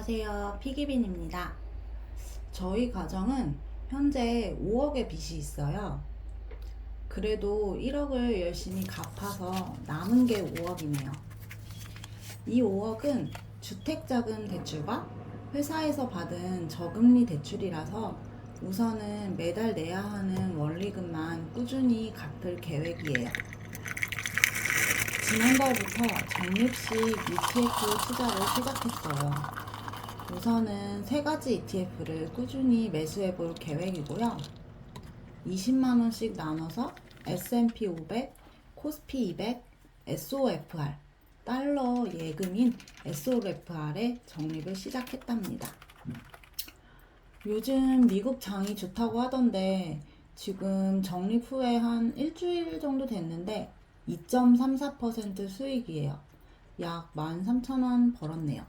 안녕하세요. 피기빈입니다. 저희 가정은 현재 5억의 빚이 있어요. 그래도 1억을 열심히 갚아서 남은 게 5억이네요. 이 5억은 주택자금 대출과 회사에서 받은 저금리 대출이라서 우선은 매달 내야 하는 원리금만 꾸준히 갚을 계획이에요. 지난달부터 적립식 ETF 투자를 시작했어요. 우선은 3가지 ETF를 꾸준히 매수해 볼 계획이고요. 20만원씩 나눠서 S&P 500, 코스피 200, SOFR, 달러 예금인 SOFR에 적립을 시작했답니다. 요즘 미국 장이 좋다고 하던데 지금 적립 후에 한 일주일 정도 됐는데 2.34% 수익이에요. 약 13,000원 벌었네요.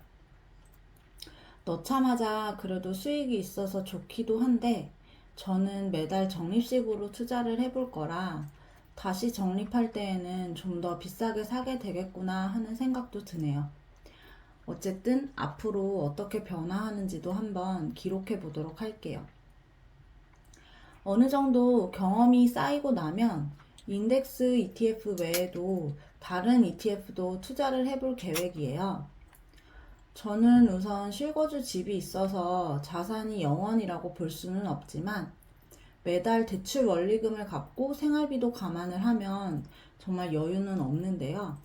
넣자마자 그래도 수익이 있어서 좋기도 한데 저는 매달 적립식으로 투자를 해볼 거라 다시 적립할 때에는 좀 더 비싸게 사게 되겠구나 하는 생각도 드네요. 어쨌든 앞으로 어떻게 변화하는지도 한번 기록해 보도록 할게요. 어느 정도 경험이 쌓이고 나면 인덱스 ETF 외에도 다른 ETF도 투자를 해볼 계획이에요. 저는 우선 실거주 집이 있어서 자산이 0원이라고 볼 수는 없지만 매달 대출 원리금을 갚고 생활비도 감안을 하면 정말 여유는 없는데요.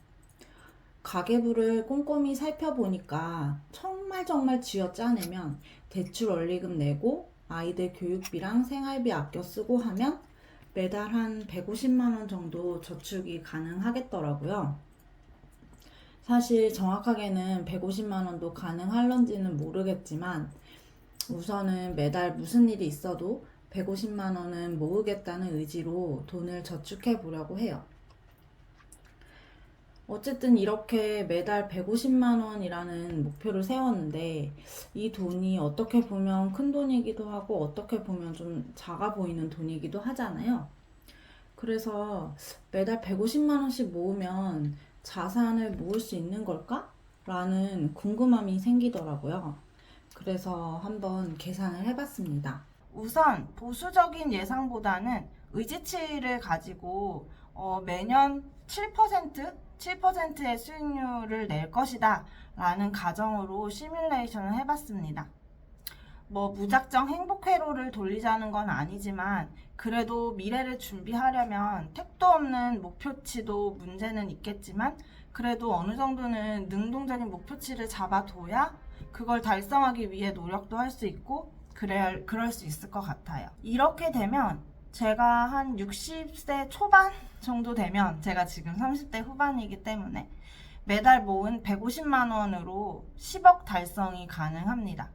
가계부를 꼼꼼히 살펴보니까 정말 쥐어짜내면 대출 원리금 내고 아이들 교육비랑 생활비 아껴 쓰고 하면 매달 한 150만원 정도 저축이 가능하겠더라고요. 사실 정확하게는 150만원도 가능할런지는 모르겠지만 우선은 매달 무슨 일이 있어도 150만원은 모으겠다는 의지로 돈을 저축해 보려고 해요. 어쨌든 이렇게 매달 150만원이라는 목표를 세웠는데 이 돈이 어떻게 보면 큰 돈이기도 하고 어떻게 보면 좀 작아 보이는 돈이기도 하잖아요. 그래서 매달 150만원씩 모으면 자산을 모을 수 있는 걸까? 라는 궁금함이 생기더라고요. 그래서 한번 계산을 해봤습니다. 우선 보수적인 예상보다는 의지치를 가지고 매년 7%의 수익률을 낼 것이다 라는 가정으로 시뮬레이션을 해봤습니다. 무작정 행복회로를 돌리자는 건 아니지만 그래도 미래를 준비하려면 택도 없는 목표치도 문제는 있겠지만 그래도 어느 정도는 능동적인 목표치를 잡아둬야 그걸 달성하기 위해 노력도 할 수 있고 그럴 수 있을 것 같아요. 이렇게 되면 제가 한 60세 초반 정도 되면 제가 지금 30대 후반이기 때문에 매달 모은 150만 원으로 10억 달성이 가능합니다.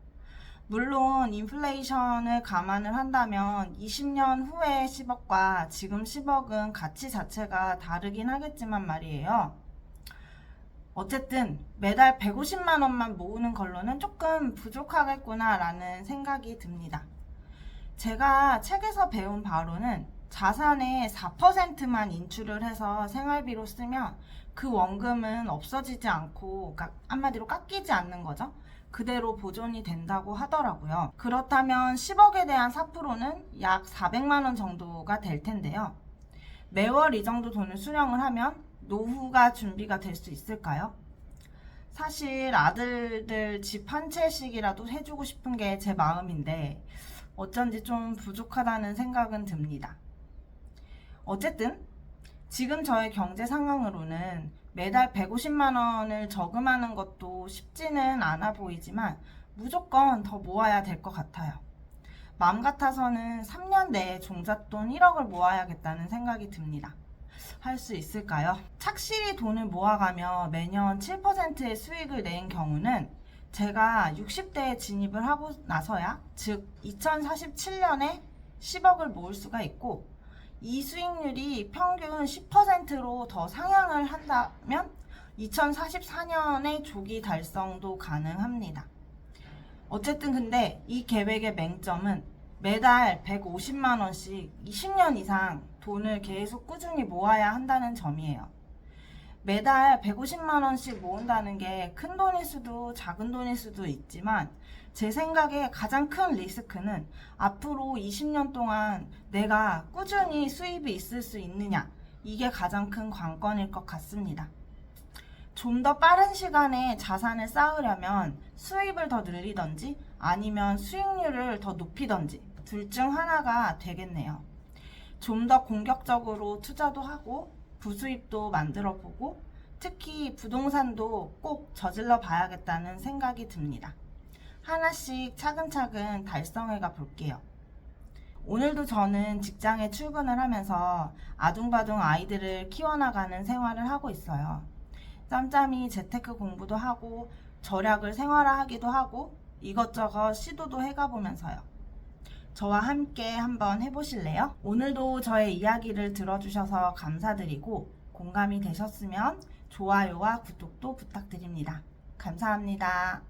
물론 인플레이션을 감안을 한다면 20년 후의 10억과 지금 10억은 가치 자체가 다르긴 하겠지만 말이에요. 어쨌든 매달 150만 원만 모으는 걸로는 조금 부족하겠구나 라는 생각이 듭니다. 제가 책에서 배운 바로는 자산의 4%만 인출을 해서 생활비로 쓰면 그 원금은 없어지지 않고, 그러니까 한마디로 깎이지 않는 거죠. 그대로 보존이 된다고 하더라고요. 그렇다면 10억에 대한 4%는 약 400만 원 정도가 될 텐데요. 매월 이 정도 돈을 수령을 하면 노후가 준비가 될 수 있을까요? 사실 아들들 집 한 채씩이라도 해주고 싶은 게 제 마음인데 어쩐지 좀 부족하다는 생각은 듭니다. 어쨌든 지금 저의 경제 상황으로는 매달 150만 원을 저금하는 것도 쉽지는 않아 보이지만 무조건 더 모아야 될 것 같아요. 마음 같아서는 3년 내에 종잣돈 1억을 모아야겠다는 생각이 듭니다. 할 수 있을까요? 착실히 돈을 모아가며 매년 7%의 수익을 낸 경우는 제가 60대에 진입을 하고 나서야, 즉 2047년에 10억을 모을 수가 있고 이 수익률이 평균 10%로 더 상향을 한다면 2044년에 조기 달성도 가능합니다. 어쨌든 근데 이 계획의 맹점은 매달 150만 원씩 20년 이상 돈을 계속 꾸준히 모아야 한다는 점이에요. 매달 150만 원씩 모은다는 게 큰 돈일 수도 작은 돈일 수도 있지만 제 생각에 가장 큰 리스크는 앞으로 20년 동안 내가 꾸준히 수입이 있을 수 있느냐, 이게 가장 큰 관건일 것 같습니다. 좀 더 빠른 시간에 자산을 쌓으려면 수입을 더 늘리던지 아니면 수익률을 더 높이던지 둘 중 하나가 되겠네요. 좀 더 공격적으로 투자도 하고 부수입도 만들어 보고 특히 부동산도 꼭 저질러 봐야겠다는 생각이 듭니다. 하나씩 차근차근 달성해 가 볼게요. 오늘도 저는 직장에 출근을 하면서 아둥바둥 아이들을 키워나가는 생활을 하고 있어요. 짬짬이 재테크 공부도 하고 절약을 생활화하기도 하고 이것저것 시도도 해가 보면서요. 저와 함께 한번 해보실래요? 오늘도 저의 이야기를 들어주셔서 감사드리고 공감이 되셨으면 좋아요와 구독도 부탁드립니다. 감사합니다.